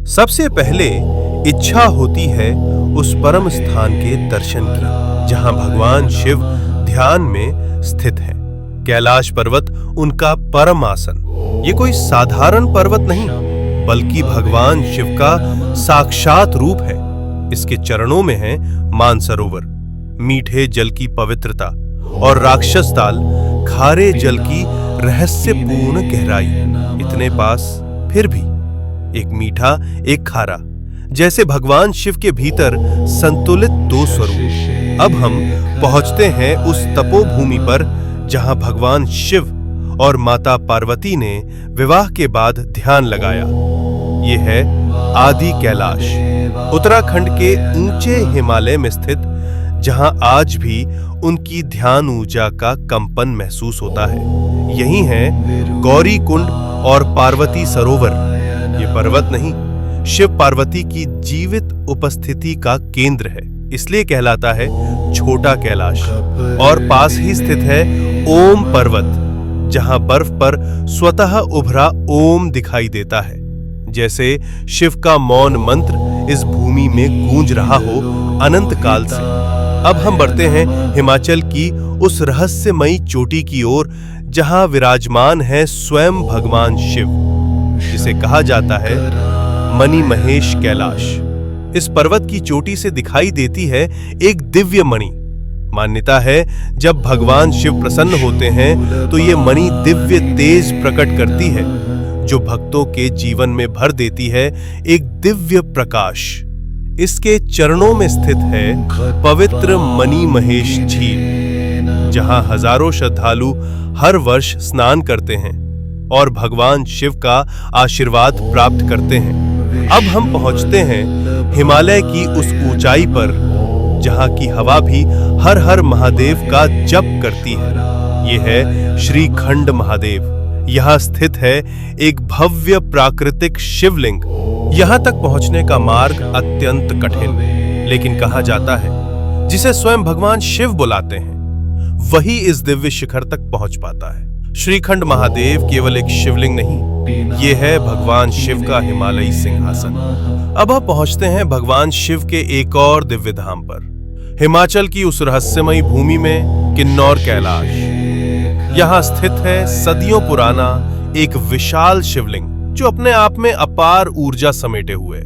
सबसे पहले इच्छा होती है उस परम स्थान के दर्शन की जहां भगवान शिव ध्यान में स्थित है। कैलाश पर्वत उनका परम आसन। ये कोई साधारण पर्वत नहीं बल्कि भगवान शिव का साक्षात रूप है। इसके चरणों में है मानसरोवर, मीठे जल की पवित्रता, और राक्षस ताल, खारे जल की रहस्यपूर्ण गहराई। इतने पास फिर भी एक मीठा एक खारा, जैसे भगवान शिव के भीतर संतुलित दो स्वरूप। अब हम पहुंचते हैं उस तपोभूमि पर जहां भगवान शिव और माता पार्वती ने विवाह के बाद ध्यान लगाया। ये है आदि कैलाश, उत्तराखंड के ऊंचे हिमालय में स्थित, जहां आज भी उनकी ध्यान ऊर्जा का कंपन महसूस होता है। यही है गौरी कुंड और पार्वती सरोवर। ये पर्वत नहीं, शिव पार्वती की जीवित उपस्थिति का केंद्र है, इसलिए कहलाता है छोटा कैलाश। और पास ही स्थित है ओम पर्वत, जहां बर्फ पर स्वतः उभरा ओम दिखाई देता है, जैसे शिव का मौन मंत्र इस भूमि में गूंज रहा हो अनंत काल से। अब हम बढ़ते हैं हिमाचल की उस रहस्यमयी चोटी की ओर जहां विराजमान है स्वयं भगवान शिव, जिसे कहा जाता है मणि महेश कैलाश। इस पर्वत की चोटी से दिखाई देती है एक दिव्य मणि। मान्यता है जब भगवान शिव प्रसन्न होते हैं तो ये मणि दिव्य तेज प्रकट करती है, जो भक्तों के जीवन में भर देती है एक दिव्य प्रकाश। इसके चरणों में स्थित है पवित्र मणि महेश झील, जहां हजारों श्रद्धालु हर वर्ष स्नान करते हैं और भगवान शिव का आशीर्वाद प्राप्त करते हैं। अब हम पहुंचते हैं हिमालय की उस ऊंचाई पर जहां की हवा भी हर हर महादेव का जप करती है। यह है श्रीखंड महादेव। यहाँ स्थित है एक भव्य प्राकृतिक शिवलिंग। यहाँ तक पहुंचने का मार्ग अत्यंत कठिन, लेकिन कहा जाता है जिसे स्वयं भगवान शिव बुलाते हैं वही इस दिव्य शिखर तक पहुंच पाता है। श्रीखंड महादेव केवल एक शिवलिंग नहीं, ये है भगवान शिव का हिमालयी सिंहासन। अब हम पहुंचते हैं भगवान शिव के एक और दिव्य धाम पर, हिमाचल की उस रहस्यमयी भूमि में किन्नौर कैलाश। यहाँ स्थित है सदियों पुराना एक विशाल शिवलिंग, जो अपने आप में अपार ऊर्जा समेटे हुए।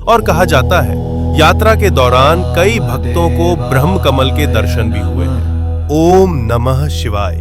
और कहा जाता है यात्रा के दौरान कई भक्तों को ब्रह्म कमल के दर्शन भी हुए हैं। ओम नमः शिवाय।